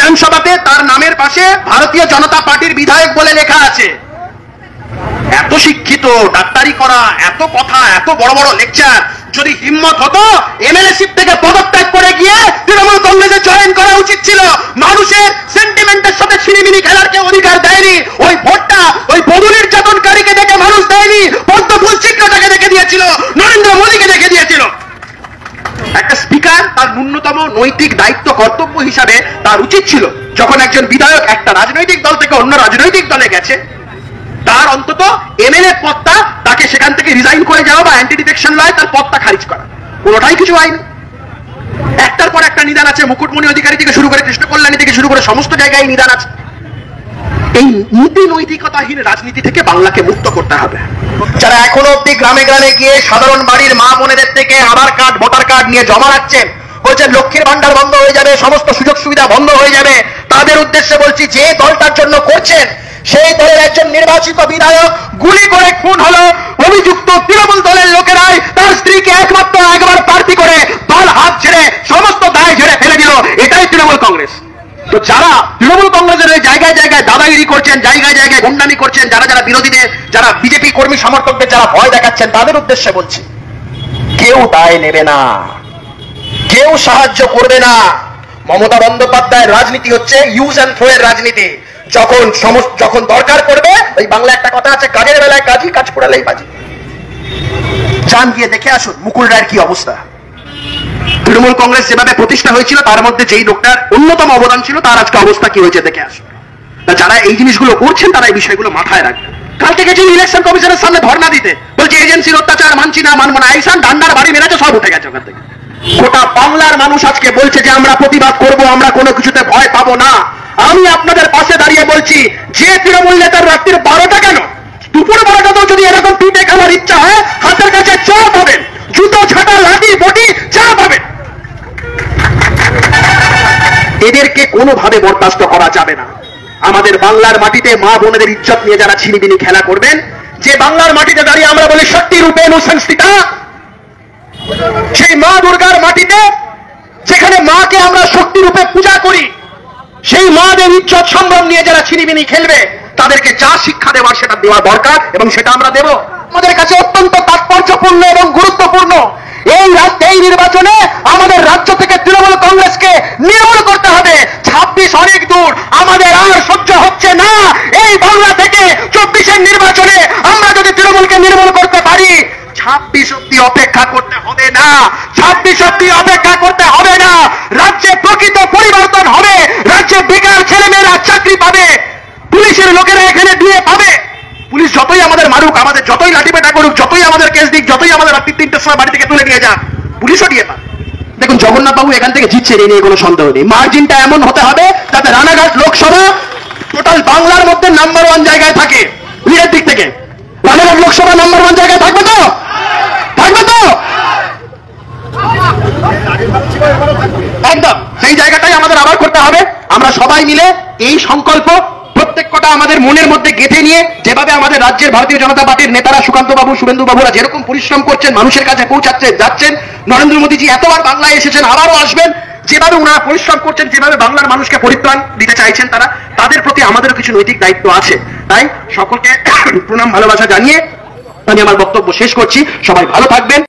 বিধানসভাতে তার নামের পাশে ভারতীয় জনতা পার্টির বিধায়ক বলে লেখা আছে। এত শিক্ষিত, ডাক্তারি করা, এত কথা, এত বড় বড় লেকচার, যদি হিম্মত হতো এমএলএশিপ থেকে পদত্যাগ করে গিয়ে তৃণমূল কংগ্রেসে জয়েন করা উচিত ছিল। মানুষের সেন্টিমেন্টের সাথে ছিনিমিনি খেলার কেউ অধিকার দেয়নি। ওই ভোটটা ওই বধূ নির্যাতনকারীকে দেখে মানুষ দেয়নি, পদ্মফুল চিত্রটাকে দেখে দিয়েছিল, নরেন্দ্র মোদীকে দেখে দিয়েছিল। একটা স্পিকার তার ন্যূনতম নৈতিক দায়িত্ব কর্তব্য হিসাবে তার উচিত ছিল, যখন একজন বিধায়ক একটা রাজনৈতিক দল থেকে অন্য রাজনৈতিক দলে গেছে, তার অন্তত এমএলএ পদটা তাকে সেখান থেকে রিজাইন করে যাওয়া বা অ্যান্টি ডিফেকশন লয় তার পদটা খারিজ করা, কোনোটাই কিছু হয়নি। একটার পর একটা নিদান আছে, মুকুটমণি অধিকারী থেকে শুরু করে কৃষ্ণ কল্যাণী থেকে শুরু করে সমস্ত জায়গায় নিদান আছে। এই নীতি নৈতিকতাহীন রাজনীতি থেকে বাংলাকে মুক্ত করতে হবে। যারা এখনো অব্দি গ্রামে গ্রামে গিয়ে সাধারণ বাড়ির মা বোনেদের থেকে আধার কার্ড ভোটার কার্ড নিয়ে জমা রাখছেন, বলছেন লক্ষ্মীর ভান্ডার বন্ধ হয়ে যাবে, সমস্ত সুযোগ সুবিধা বন্ধ হয়ে যাবে, তাদের উদ্দেশ্যে বলছি, যে দলটার জন্য করছেন সেই দলের একজন নির্বাচিত বিধায়ক গুলি করে খুন হলো, অভিযুক্ত তৃণমূল দলের লোকেরাই তার স্ত্রীকে একমাত্র একবার প্রার্থী করে দল হাত ছেড়ে সমস্ত দায় ঝেড়ে ফেলে দিল। এটাই তৃণমূল কংগ্রেস। তো যারা তৃণমূল কংগ্রেসের জায়গায় জায়গায় দাদাগিরি করছেন, জায়গায় জায়গায় গুন্ডামি করছেন, যারা যারা বিরোধীদের, যারা বিজেপি কর্মী সমর্থকদের যারা ভয় দেখাচ্ছেন, তাদের উদ্দেশ্যে বলছি, কেউ দায় নেবে না, কেউ সাহায্য করবে না। মমতা বন্দ্যোপাধ্যায়ের রাজনীতি হচ্ছে ইউজ অ্যান্ড থ্রো এর রাজনীতি। যখন দরকার পড়বে, ওই বাংলা একটা কথা আছে, কাজের বেলায় কাজী, কাজ পড়ালেই বাজি। যান গিয়ে দেখে আসুন মুকুল রায়ের কি অবস্থা। তৃণমূল কংগ্রেস যেভাবে প্রতিষ্ঠা হয়েছিল, তার মধ্যে যেই লোকটার অন্যতম অবদান ছিল, তার আজকে অবস্থা কি হয়েছে দেখে আসুন। যারা এই জিনিসগুলো করছেন তারা এই বিষয়গুলো মাথায় রাখবেন। কালকে গেছে ইলেকশন কমিশনের সামনে ধর্ণা দিতে, বলছে এজেন্সির অত্যাচার মানছি না, মানবো না। আইসান ডান্ডার বাড়ি মেরেছে, সব উঠে গেছে ওখান থেকে। গোটা বাংলার মানুষ আজকে বলছে যে আমরা প্রতিবাদ করব, আমরা কোনো কিছুতে ভয় পাবো না। আমি আপনাদের পাশে দাঁড়িয়ে বলছি, যে তৃণমূল নেতার রাত্রির 12টা কেন, দুপুর 12টাতেও যদি এরকম পিঠে খাওয়ার ইচ্ছা হয়, হাতের কাছে চা পাবেন, জুতো ঝাঁটা লাঠি বটি চা পাবেন। এদেরকে কোনোভাবে বরদাস্ত করা যাবে না। আমাদের বাংলার মাটিতে মা বোনেদের ইজ্জত নিয়ে যারা ছিনিবিনি খেলা করবেন, যে বাংলার মাটিতে দাঁড়িয়ে আমরা বলি শক্তি রূপে সংস্থিতা, সেই মা দুর্গার মাটিতে যেখানে মাকে আমরা শক্তি রূপে পূজা করি, সেই মাদের ইজ্জত সম্ভ্রম নিয়ে যারা ছিনিবিনি খেলবে, তাদেরকে যা শিক্ষা দেওয়ার সেটা দেওয়া দরকার, এবং সেটা আমরা দেব। আমাদের কাছে অত্যন্ত তাৎপর্যপূর্ণ এবং গুরুত্বপূর্ণ এই নির্বাচনে আমাদের রাজ্য থেকে তৃণমূল কংগ্রেসকে নির্মূল করতে হবে। 26 অনেক দূর, আমাদের আর সহ্য হচ্ছে না। এই বাংলা থেকে 24-এর নির্বাচনে আমরা যদি তৃণমূলকে নির্মূল করতে পারি, 26 অব্দি অপেক্ষা করতে হবে না, 26 অব্দি অপেক্ষা করতে হবে না। রাজ্যে প্রকৃত পরিবর্তন হবে, রাজ্যে বেকার ছেলেমেয়েরা চাকরি পাবে, পুলিশের লোকেরা এখানে দিয়ে পাবে। পুলিশ যতই আমাদের মারুক, আমাদের যতই লাঠিপেটা করুক, যতই আমাদের কেস দিক, যতই আমাদের রাত্রি 3টের সময় বাড়ি থেকে তুলে নিয়ে যাক, পুলিশও দিয়ে পাবে। দেখুন জগন্নাথ বাবু এখান থেকে জিতছে, এই নিয়ে কোনো সন্দেহ নেই। মার্জিনটা এমন হতে হবে যাতে রানাঘাট লোকসভা টোটাল বাংলার মধ্যে নাম্বার 1 জায়গায় থাকে। লিডের দিক থেকে রানাঘাট লোকসভা নাম্বার 1 জায়গায় থাকবে তো? থাকবে তো? একদম সেই জায়গাটাই আমাদের আবার করতে হবে। আমরা সবাই মিলে এই সংকল্প প্রত্যেক কটা আমাদের মনের মধ্যে গেঁথে নিয়ে, যেভাবে আমাদের রাজ্যের ভারতীয় জনতা পার্টির নেতারা সুকান্ত বাবু, শুভেন্দু বাবুরা যেরকম পরিশ্রম করছেন, মানুষের কাছে পৌঁছাচ্ছেন, যাচ্ছেন, নরেন্দ্র মোদীজি এতবার বাংলায় এসেছেন, আবারও আসবেন, যেভাবে ওনারা পরিশ্রম করছেন, যেভাবে বাংলার মানুষকে পরিত্রাণ দিতে চাইছেন, তাদের প্রতি আমাদেরও কিছু নৈতিক দায়িত্ব আছে। তাই সকলকে প্রণাম ভালোবাসা জানিয়ে আমি আমার বক্তব্য শেষ করছি। সবাই ভালো থাকবেন।